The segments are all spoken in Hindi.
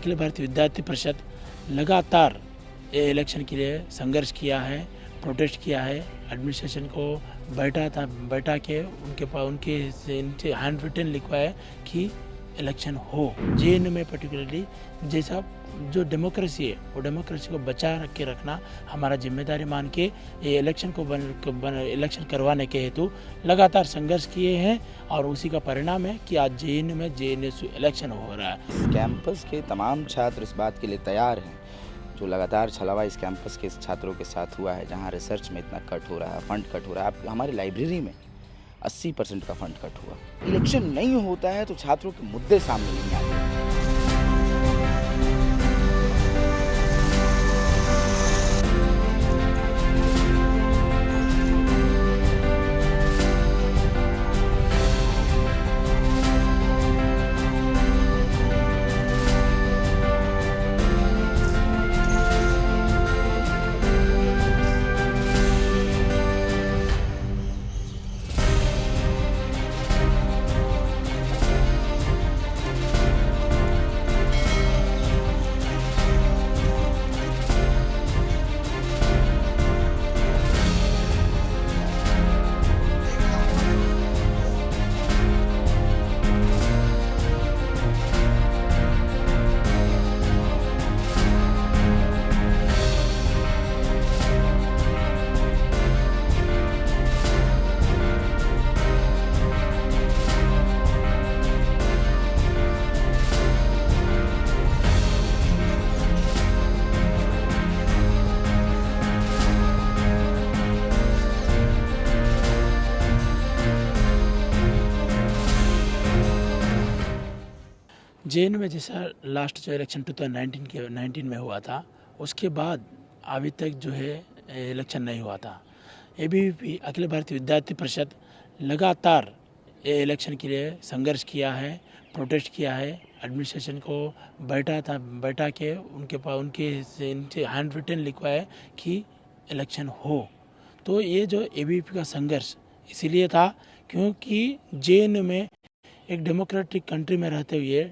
अखिल भारतीय विद्यार्थी परिषद लगातार ये इलेक्शन के लिए संघर्ष किया है, प्रोटेस्ट किया है। एडमिनिस्ट्रेशन को बैठा के उनके हैंड रिटन लिखवाया कि इलेक्शन हो। जेएनयू में पर्टिकुलरली जैसा जो डेमोक्रेसी है वो डेमोक्रेसी को बचा के रखना हमारा जिम्मेदारी मान के ये इलेक्शन इलेक्शन करवाने के हेतु लगातार संघर्ष किए हैं और उसी का परिणाम है कि आज जेएनयू में जेएनयू इलेक्शन हो रहा है। इस कैंपस के तमाम छात्र इस बात के लिए तैयार हैं, जो लगातार छलावा इस कैंपस के छात्रों के साथ हुआ है, जहां रिसर्च में इतना कट हो रहा है, फंड कट हो रहा है। हमारी लाइब्रेरी में 80% का फंड कट हुआ। इलेक्शन नहीं होता है तो छात्रों के मुद्दे सामने नहीं आते। जेएनयू में जैसा लास्ट जो इलेक्शन 2019 में हुआ था, उसके बाद अभी तक जो है इलेक्शन नहीं हुआ था। एबीवीपी अखिल भारतीय विद्यार्थी परिषद लगातार ये इलेक्शन के लिए संघर्ष किया है, प्रोटेस्ट किया है। एडमिनिस्ट्रेशन को बैठा के उनके हैंड रिटन लिखवाया कि इलेक्शन हो। तो ये जो एबीवीपी का संघर्ष इसीलिए था क्योंकि जेएनयू में एक डेमोक्रेटिक कंट्री में रहते हुए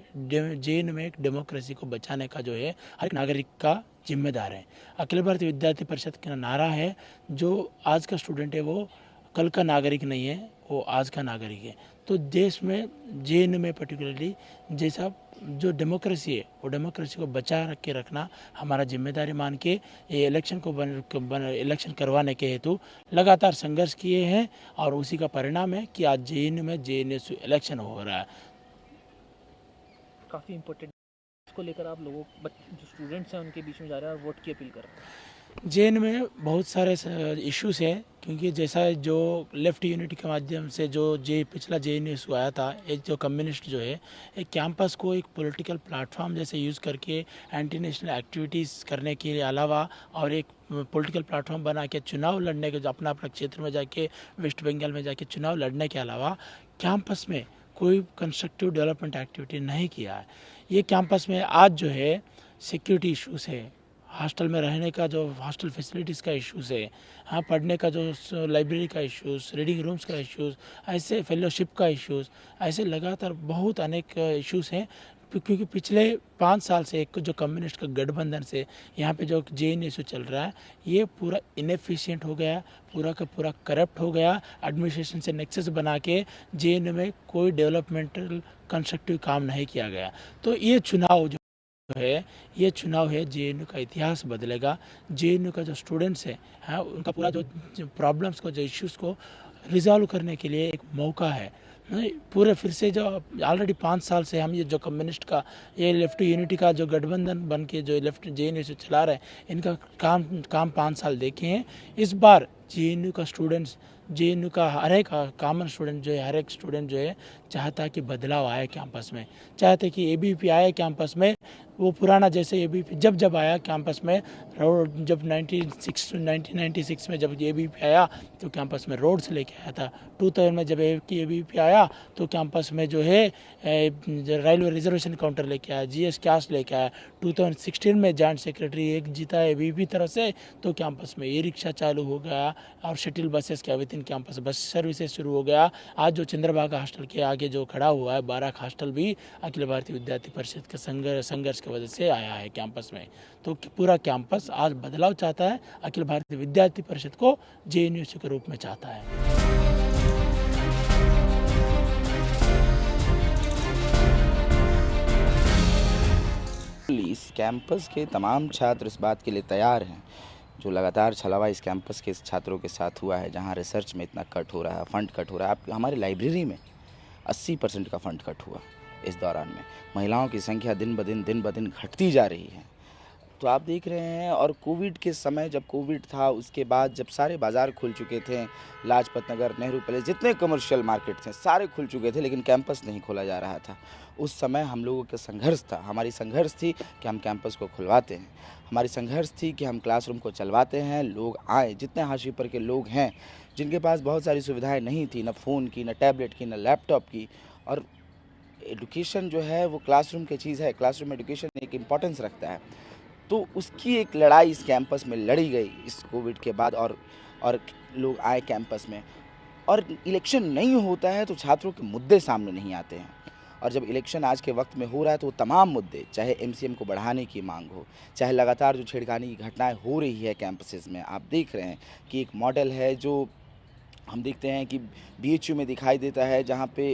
जेएनयू में एक डेमोक्रेसी को बचाने का जो है हर एक नागरिक का जिम्मेदार है। अखिल भारतीय विद्यार्थी परिषद का नारा है, जो आज का स्टूडेंट है वो कल का नागरिक नहीं है, वो आज का नागरिक है। तो देश में जेएनयू में पर्टिकुलरली जैसा जो डेमोक्रेसी है वो डेमोक्रेसी को बचा के रखना हमारा जिम्मेदारी मान के ये इलेक्शन इलेक्शन करवाने के हेतु लगातार संघर्ष किए हैं और उसी का परिणाम है कि आज जेएनयू में जेएनयू इलेक्शन हो रहा है। काफ़ी इम्पोर्टेंट इसको लेकर आप लोगों जो स्टूडेंट्स हैं उनके बीच में जा रहे हैं और वोट की अपील कर रहे हैं। जेएनयू में बहुत सारे इश्यूज हैं क्योंकि जैसा जो लेफ्ट यूनिटी के माध्यम से जो पिछला जेएनयू आया था, एक जो कम्युनिस्ट जो है एक कैंपस को एक पॉलिटिकल प्लेटफॉर्म जैसे यूज़ करके एंटी नेशनल एक्टिविटीज़ करने के अलावा और एक पॉलिटिकल प्लेटफॉर्म बना के चुनाव लड़ने के अपना क्षेत्र में जाके वेस्ट बंगाल में जाके चुनाव लड़ने के अलावा कैंपस में कोई कंस्ट्रक्टिव डेवलपमेंट एक्टिविटी नहीं किया है। ये कैंपस में आज जो है सिक्योरिटी इश्यूज़ है, हॉस्टल में रहने का जो हॉस्टल फैसिलिटीज़ का इश्यूज़ है, हाँ पढ़ने का जो लाइब्रेरी का इश्यूज़, रीडिंग रूम्स का इश्यूज़, ऐसे फेलोशिप का इश्यूज़, ऐसे लगातार बहुत अनेक इश्यूज़ हैं। क्योंकि पिछले 5 साल से एक जो कम्युनिस्ट का गठबंधन से यहाँ पे जो जेएनयू चल रहा है ये पूरा इनएफिशिएंट हो गया, पूरा का पूरा करप्ट हो गया। एडमिनिस्ट्रेशन से नेक्सस बना के जेएनयू में कोई डेवलपमेंटल कंस्ट्रक्टिव काम नहीं किया गया। तो ये चुनाव ये चुनाव है जेएनयू का इतिहास बदलेगा। जेएनयू का जो स्टूडेंट्स है हाँ उनका पूरा जो प्रॉब्लम्स को जो इश्यूज़ को रिजॉल्व करने के लिए एक मौका है। पूरे फिर से जो ऑलरेडी 5 साल से हम ये जो कम्युनिस्ट का ये लेफ्ट यूनिटी का जो गठबंधन बन के जो लेफ्ट जेएनयू से चला रहे हैं, इनका काम 5 साल देखे हैं। इस बार जेएनयू का स्टूडेंट्स, जेएनयू का हर एक कॉमन स्टूडेंट जो है, हर एक स्टूडेंट जो है चाहता है कि बदलाव आए कैंपस में, चाहते कि एबीवीपी आए कैंपस में। वो पुराना जैसे एबीवीपी जब आया कैंपस में, जब 1996 में जब एबीवीपी आया तो कैंपस में रोड्स लेके आया था। 2000 में जब एबीवीपी आया तो कैंपस में जो है रेलवे रिजर्वेशन काउंटर लेके आया, जीएस कैश लेके आया। 2016 में जॉइंट सेक्रेटरी एक जीता एबीवीपी तरफ से, तो कैंपस में ई रिक्शा चालू हो गया और शटल बसेस का with in campus bus services शुरू हो गया। आज जो चंद्रभागा हॉस्टल के आगे जो खड़ा हुआ है बाराक हॉस्टल भी अखिल भारतीय विद्यार्थी परिषद के संघर्ष के की वजह से आया है कैंपस में। तो पूरा कैंपस आज बदलाव चाहता है, अखिल भारतीय विद्यार्थी परिषद को जेएनयू के रूप में चाहता है। इस कैंपस के तमाम छात्र इस बात के लिए तैयार हैं, जो लगातार छलावा इस कैंपस के छात्रों के साथ हुआ है, जहां रिसर्च में इतना कट हो रहा है, फंड कट हो रहा है। आप हमारी लाइब्रेरी में 80% का फंड कट हुआ इस दौरान में। महिलाओं की संख्या दिन ब दिन घटती जा रही है। तो आप देख रहे हैं, और कोविड के समय, जब कोविड था उसके बाद जब सारे बाज़ार खुल चुके थे, लाजपत नगर, नेहरू पैलेस, जितने कमर्शियल मार्केट थे सारे खुल चुके थे, लेकिन कैंपस नहीं खोला जा रहा था। उस समय हम लोगों का संघर्ष था, हमारी संघर्ष थी कि हम कैंपस को खुलवाते हैं, हमारी संघर्ष थी कि हम क्लासरूम को चलवाते हैं, लोग आए। जितने हाशिए पर के लोग हैं जिनके पास बहुत सारी सुविधाएँ नहीं थी, न फ़ोन की, न टैबलेट की, न लैपटॉप की, और एजुकेशन जो है वो क्लासरूम की चीज़ है, क्लासरूम एजुकेशन एक इम्पॉर्टेंस रखता है। तो उसकी एक लड़ाई इस कैंपस में लड़ी गई इस कोविड के बाद, और लोग आए कैंपस में। और इलेक्शन नहीं होता है तो छात्रों के मुद्दे सामने नहीं आते हैं, और जब इलेक्शन आज के वक्त में हो रहा है तो वो तमाम मुद्दे, चाहे एमसीएम को बढ़ाने की मांग हो, चाहे लगातार जो छेड़खानी की घटनाएं हो रही है कैंपसेस में, आप देख रहे हैं कि एक मॉडल है जो हम देखते हैं कि बीएचयू में दिखाई देता है, जहाँ पे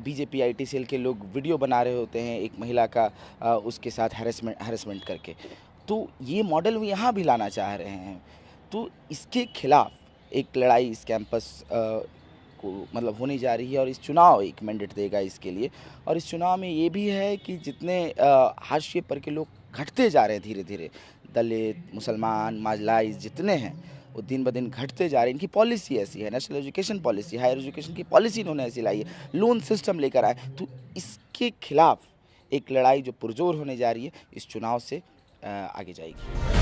बीजेपी आईटी सेल के लोग वीडियो बना रहे होते हैं एक महिला का उसके साथ हैरेसमेंट करके। तो ये मॉडल वो यहाँ भी लाना चाह रहे हैं। तो इसके खिलाफ एक लड़ाई इस कैंपस को मतलब होने जा रही है, और इस चुनाव एक मैंडेट देगा इसके लिए। और इस चुनाव में ये भी है कि जितने हाशिए पर के लोग घटते जा रहे हैं धीरे धीरे, दलित, मुसलमान, माजलाइज जितने हैं वो दिन ब दिन घटते जा रहे हैं। इनकी पॉलिसी ऐसी है, national education policy, higher education की पॉलिसी इन्होंने ऐसी लाई है, लोन सिस्टम लेकर आए। तो इसके खिलाफ एक लड़ाई जो पुरजोर होने जा रही है, इस चुनाव से आगे जाएगी।